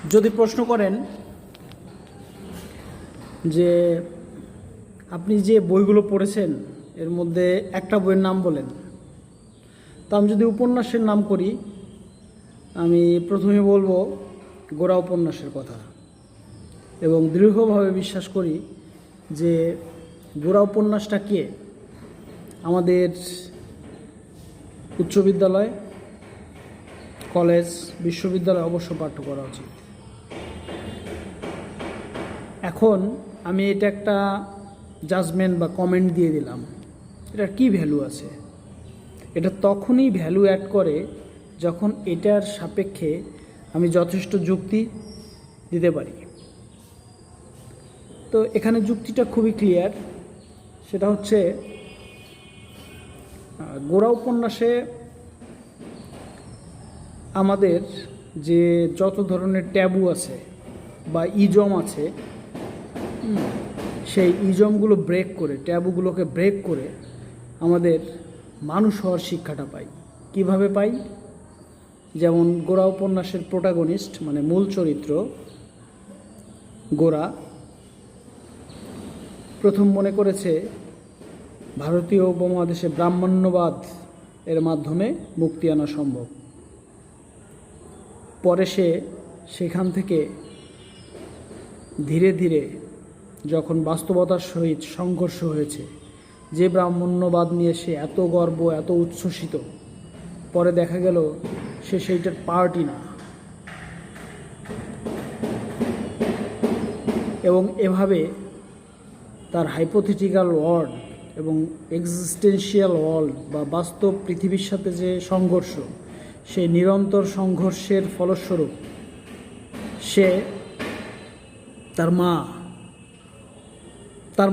যদি প্রশ্ন করেন যে আপনি যে বইগুলো পড়েছেন এর মধ্যে একটা বইয়ের নাম বলেন, তো আমি যদি উপন্যাসের নাম করি, আমি প্রথমে বলবো গোরা উপন্যাসের কথা, এবং দৃঢ়ভাবে বিশ্বাস করি যে গোরা উপন্যাসটাকে আমাদের উচ্চ বিদ্যালয়, কলেজ, বিশ্ববিদ্যালয় অবশ্য পাঠ্য করা উচিত। এখন আমি এটা একটা জাজমেন্ট বা কমেন্ট দিয়ে দিলাম, এটার কি ভ্যালু আছে? এটা তখনই ভ্যালু অ্যাড করে যখন এটার সাপেক্ষে আমি যথেষ্ট যুক্তি দিতে পারি। তো এখানে যুক্তিটা খুবই ক্লিয়ার, সেটা হচ্ছে গোরা উপন্যাসে আমাদের যে যত ধরনের ট্যাবু আছে বা ইজম আছে, সেই ইজমগুলো ব্রেক করে, ট্যাবুগুলোকে ব্রেক করে আমাদের মানুষ হওয়ার শিক্ষাটা পাই। কিভাবে পাই? যেমন গোরা উপন্যাসের প্রোটাগনিস্ট মানে মূল চরিত্র গোরা প্রথম মনে করেছে ভারতীয় উপমহাদেশে ব্রাহ্মণ্যবাদ এর মাধ্যমে মুক্তি আনা সম্ভব। পরে সে সেখান থেকে ধীরে ধীরে যখন বাস্তবতার সহিত সংঘর্ষ হয়েছে, যে ব্রাহ্মণ্যবাদ নিয়ে সে এত গর্ব, এত উচ্ছ্বসিত, পরে দেখা গেল সে সেইটার পার্টই না। এবং এভাবে তার হাইপোথেটিক্যাল ওয়ার্ল্ড এবং এক্সিস্টেন্সিয়াল ওয়ার্ল্ড বা বাস্তব পৃথিবীর সাথে যে সংঘর্ষ, সেই নিরন্তর সংঘর্ষের ফলস্বরূপ সে তার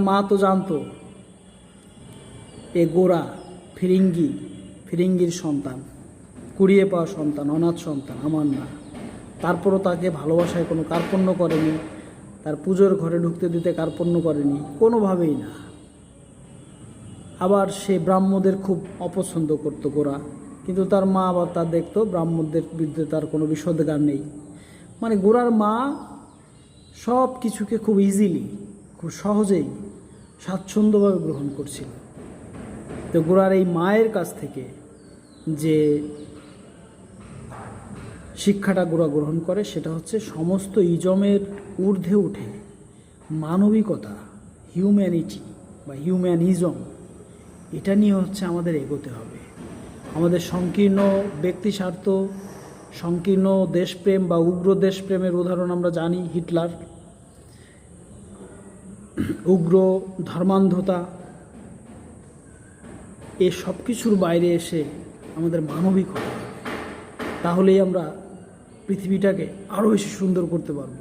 মা তো জানতো এ গোরা ফিরিঙ্গির সন্তান, কুড়িয়ে পাওয়া সন্তান, অনাথ সন্তান, আমার না। তারপরও তাকে ভালোবাসায় কোনো কার্পণ্য করেনি, তার পুজোর ঘরে ঢুকতে দিতে কার্পণ্য করেনি, কোনোভাবেই না। আবার সে ব্রাহ্মদের খুব অপছন্দ করত গোরা, কিন্তু তার মা আবার তা দেখতো ব্রাহ্মণদের বিরুদ্ধে তার কোনো বিষোদ্গার নেই। মানে গোরার মা সব কিছুকে খুব ইজিলি, খুব সহজেই, স্বাচ্ছন্দ্যভাবে গ্রহণ করছিল। তো গোরার এই মায়ের কাছ থেকে যে শিক্ষাটা গোরা গ্রহণ করে, সেটা হচ্ছে সমস্ত ইজমের ঊর্ধ্বে উঠে মানবিকতা, হিউম্যানিটি বা হিউম্যানিজম, এটা নিয়ে হচ্ছে আমাদের এগোতে হবে। আমাদের সংকীর্ণ ব্যক্তি স্বার্থ, সংকীর্ণ দেশপ্রেম বা উগ্র দেশপ্রেমের উদাহরণ আমরা জানি, হিটলার, উগ্র ধর্মান্ধতা, এ সব কিছুর বাইরে এসে আমাদের মানবিক হতে হবে। তাহলেই আমরা পৃথিবীটাকে আরও বেশি সুন্দর করতে পারব।